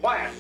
Quiet.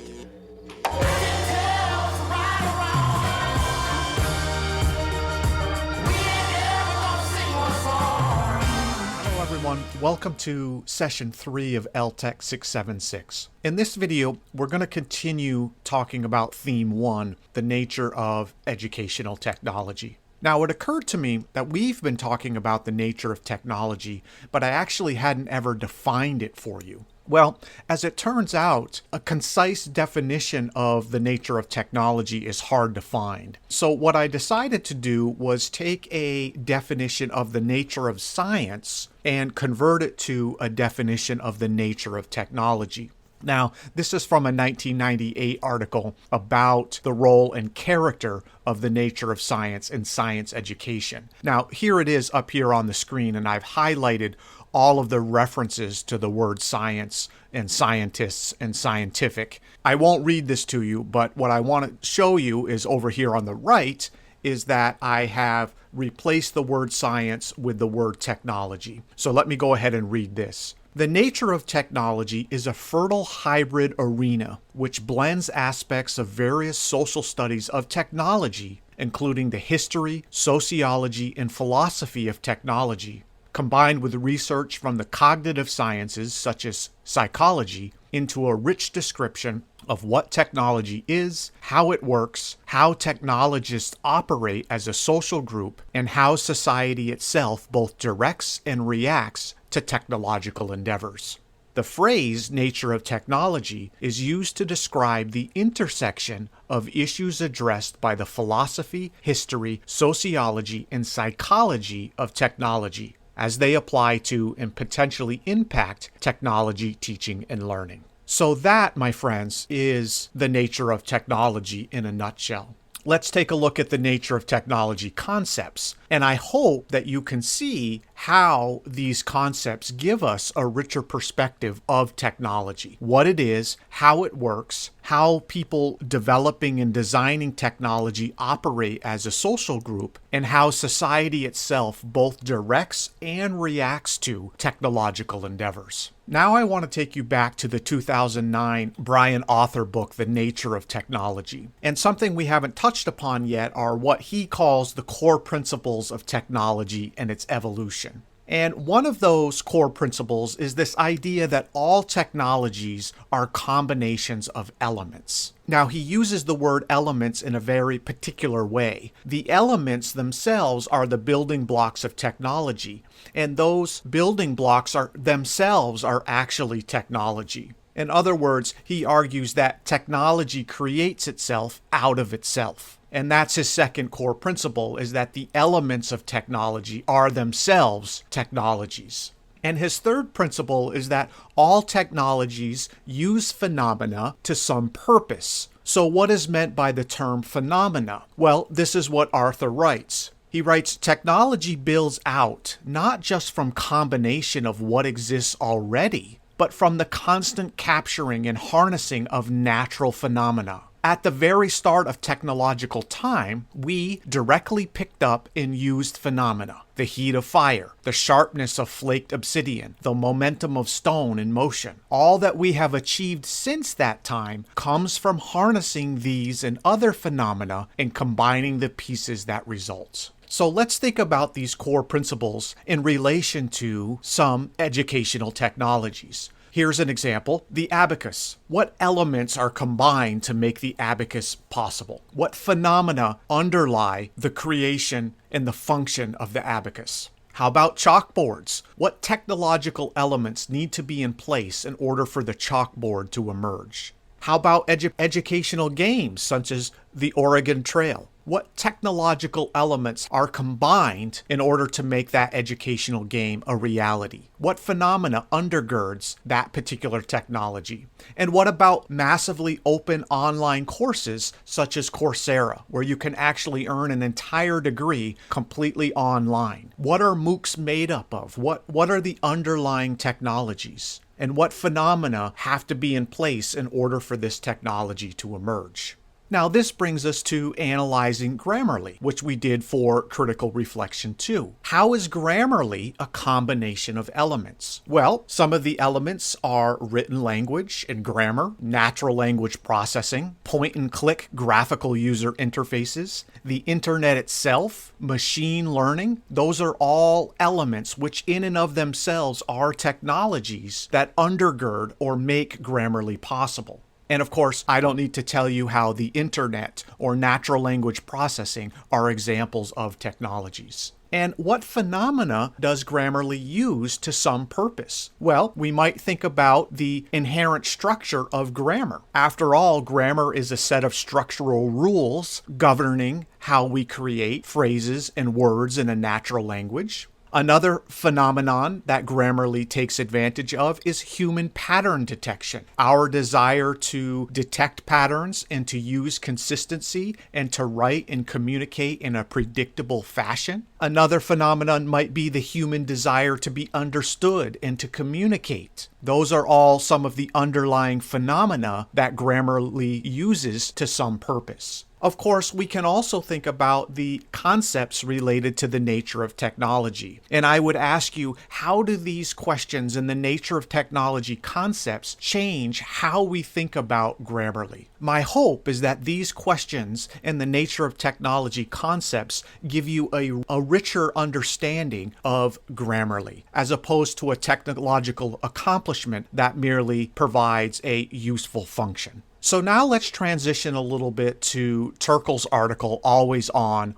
Hello everyone, welcome to session 3 of LTEC 676. In this video, we're going to continue talking about theme 1, the nature of educational technology. Now, it occurred to me that we've been talking about the nature of technology, but I actually hadn't ever defined it for you. Well, as it turns out, a concise definition of the nature of technology is hard to find. So what I decided to do was take a definition of the nature of science and convert it to a definition of the nature of technology. Now, this is from a 1998 article about the role and character of the nature of science in science education. Now, here it is up here on the screen, and I've highlighted all of the references to the word science and scientists and scientific. I won't read this to you, but what I want to show you is over here on the right is that I have replaced the word science with the word technology. So let me go ahead and read this. The nature of technology is a fertile hybrid arena which blends aspects of various social studies of technology, including the history, sociology, and philosophy of technology, combined with research from the cognitive sciences such as psychology, into a rich description of what technology is, how it works, how technologists operate as a social group, and how society itself both directs and reacts to technological endeavors. The phrase nature of technology is used to describe the intersection of issues addressed by the philosophy, history, sociology, and psychology of technology as they apply to and potentially impact technology, teaching, and learning. So that, my friends, is the nature of technology in a nutshell. Let's take a look at the nature of technology concepts. And I hope that you can see how these concepts give us a richer perspective of technology, what it is, how it works, how people developing and designing technology operate as a social group, and how society itself both directs and reacts to technological endeavors. Now I want to take you back to the 2009 Brian Author book, The Nature of Technology. And something we haven't touched upon yet are what he calls the core principles of technology and its evolution. And one of those core principles is this idea that all technologies are combinations of elements. Now, he uses the word elements in a very particular way. The elements themselves are the building blocks of technology, and those building blocks themselves are actually technology. In other words, he argues that technology creates itself out of itself. And that's his second core principle, is that the elements of technology are themselves technologies. And his third principle is that all technologies use phenomena to some purpose. So what is meant by the term phenomena? Well, this is what Arthur writes. He writes, technology builds out not just from combination of what exists already, but from the constant capturing and harnessing of natural phenomena. At the very start of technological time, we directly picked up and used phenomena. The heat of fire, the sharpness of flaked obsidian, the momentum of stone in motion. All that we have achieved since that time comes from harnessing these and other phenomena and combining the pieces that result. So let's think about these core principles in relation to some educational technologies. Here's an example, the abacus. What elements are combined to make the abacus possible? What phenomena underlie the creation and the function of the abacus? How about chalkboards? What technological elements need to be in place in order for the chalkboard to emerge? How about educational games such as the Oregon Trail? What technological elements are combined in order to make that educational game a reality? What phenomena undergirds that particular technology? And what about massively open online courses such as Coursera, where you can actually earn an entire degree completely online? What are MOOCs made up of? What are the underlying technologies? And what phenomena have to be in place in order for this technology to emerge? Now this brings us to analyzing Grammarly, which we did for critical reflection 2. How is Grammarly a combination of elements? Well, some of the elements are written language and grammar, natural language processing, point-and-click graphical user interfaces, the internet itself, machine learning. Those are all elements which in and of themselves are technologies that undergird or make Grammarly possible. And of course, I don't need to tell you how the internet or natural language processing are examples of technologies. And what phenomena does Grammarly use to some purpose? Well, we might think about the inherent structure of grammar. After all, grammar is a set of structural rules governing how we create phrases and words in a natural language. Another phenomenon that Grammarly takes advantage of is human pattern detection. Our desire to detect patterns and to use consistency and to write and communicate in a predictable fashion. Another phenomenon might be the human desire to be understood and to communicate. Those are all some of the underlying phenomena that Grammarly uses to some purpose. Of course, we can also think about the concepts related to the nature of technology. And I would ask you, how do these questions and the nature of technology concepts change how we think about Grammarly? My hope is that these questions and the nature of technology concepts give you a richer understanding of Grammarly, as opposed to a technological accomplishment that merely provides a useful function. So now let's transition a little bit to Terkel's article, Always On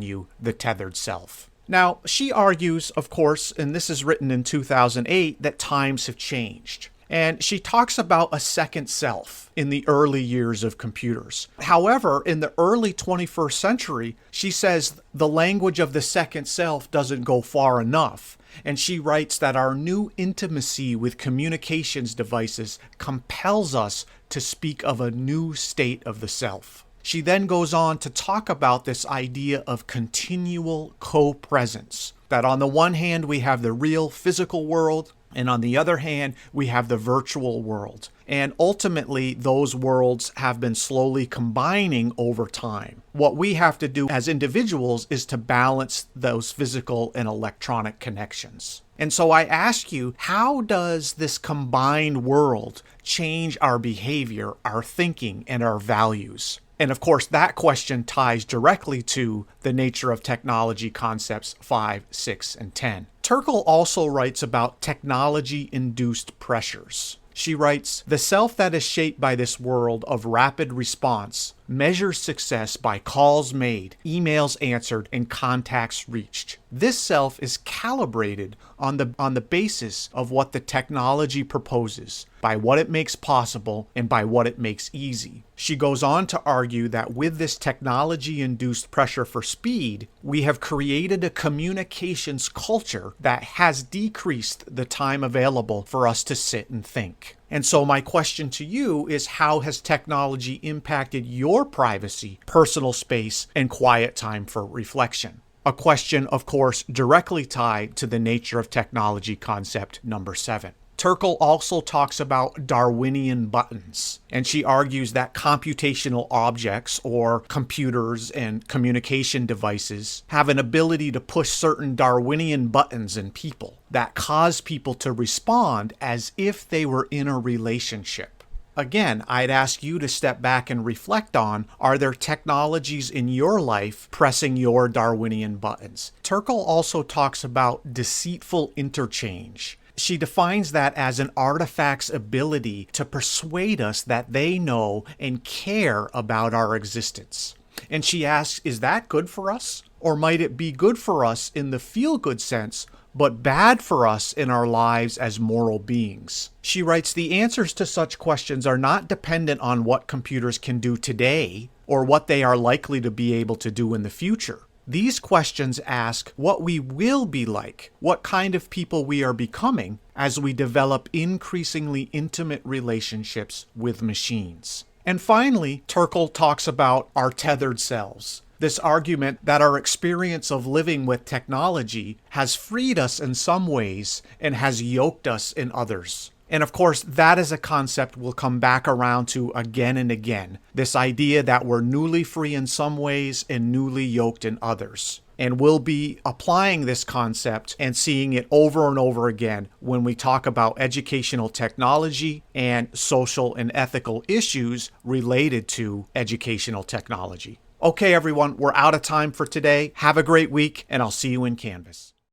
You, the Tethered Self. Now, she argues, of course, and this is written in 2008, that times have changed. And she talks about a second self in the early years of computers. However, in the early 21st century, she says the language of the second self doesn't go far enough. And she writes that our new intimacy with communications devices compels us to speak of a new state of the self. She then goes on to talk about this idea of continual co-presence. That on the one hand, we have the real physical world, and on the other hand, we have the virtual world. And ultimately, those worlds have been slowly combining over time. What we have to do as individuals is to balance those physical and electronic connections. And so I ask you, how does this combined world change our behavior, our thinking, and our values? And of course, that question ties directly to the nature of technology concepts 5, 6, and 10. Terkel also writes about technology-induced pressures. She writes, the self that is shaped by this world of rapid response measures success by calls made, emails answered, and contacts reached. This self is calibrated on the basis of what the technology proposes, by what it makes possible, and by what it makes easy. She goes on to argue that with this technology-induced pressure for speed, we have created a communications culture that has decreased the time available for us to sit and think. And so my question to you is, how has technology impacted your privacy, personal space, and quiet time for reflection? A question, of course, directly tied to the nature of technology concept number 7. Terkel also talks about Darwinian buttons, and she argues that computational objects or computers and communication devices have an ability to push certain Darwinian buttons in people that cause people to respond as if they were in a relationship. Again, I'd ask you to step back and reflect on, are there technologies in your life pressing your Darwinian buttons? Terkel also talks about deceitful interchange. She defines that as an artifact's ability to persuade us that they know and care about our existence. And she asks, is that good for us? Or might it be good for us in the feel-good sense, but bad for us in our lives as moral beings? She writes, the answers to such questions are not dependent on what computers can do today or what they are likely to be able to do in the future. These questions ask what we will be like, what kind of people we are becoming as we develop increasingly intimate relationships with machines. And finally, Terkel talks about our tethered cells. This argument that our experience of living with technology has freed us in some ways and has yoked us in others. And of course, that is a concept we'll come back around to again and again. This idea that we're newly free in some ways and newly yoked in others. And we'll be applying this concept and seeing it over and over again when we talk about educational technology and social and ethical issues related to educational technology. Okay, everyone, we're out of time for today. Have a great week, and I'll see you in Canvas.